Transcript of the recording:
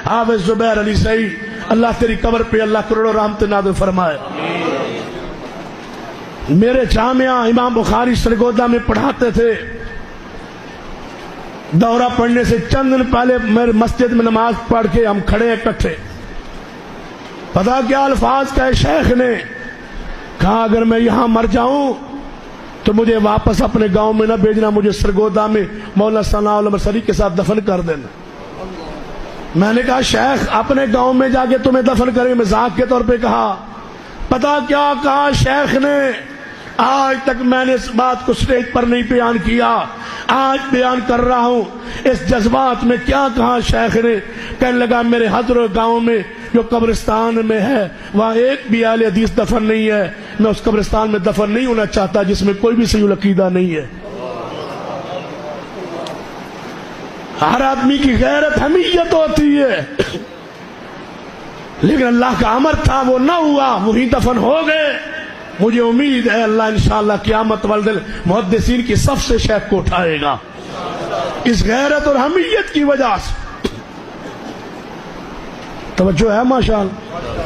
حافظ زبیر علی سعید، اللہ تیری قبر پہ اللہ کروڑوں رحمت نازل فرمائے۔ میرے جامعہ امام بخاری سرگودا میں پڑھاتے تھے، دورہ پڑھنے سے چند دن پہلے میرے مسجد میں نماز پڑھ کے ہم کھڑے اکٹھے، پتا کیا الفاظ کہے شیخ نے، کہا اگر میں یہاں مر جاؤں تو مجھے واپس اپنے گاؤں میں نہ بھیجنا، مجھے سرگودا میں مولانا ثناء اللہ مرسلی کے ساتھ دفن کر دینا۔ میں نے کہا شیخ اپنے گاؤں میں جا کے تمہیں دفن کریں، مذاق کے طور پہ کہا۔ پتا کیا کہا شیخ نے، آج تک میں نے اس بات کو سٹیج پر نہیں بیان کیا، آج بیان کر رہا ہوں۔ اس جذبات میں کیا کہا شیخ نے، کہنے لگا میرے حضر گاؤں میں جو قبرستان میں ہے وہاں ایک بھی اہل حدیث دفن نہیں ہے، میں اس قبرستان میں دفن نہیں ہونا چاہتا جس میں کوئی بھی صحیح العقیدہ نہیں ہے۔ ہر آدمی کی غیرت حمیت ہوتی ہے، لیکن اللہ کا امر تھا وہ نہ ہوا، وہی دفن ہو گئے۔ مجھے امید ہے اللہ انشاءاللہ قیامت والدن محدثین کی صف سے شیخ کو اٹھائے گا اس غیرت اور حمیت کی وجہ سے۔ توجہ ہے ماشاءاللہ۔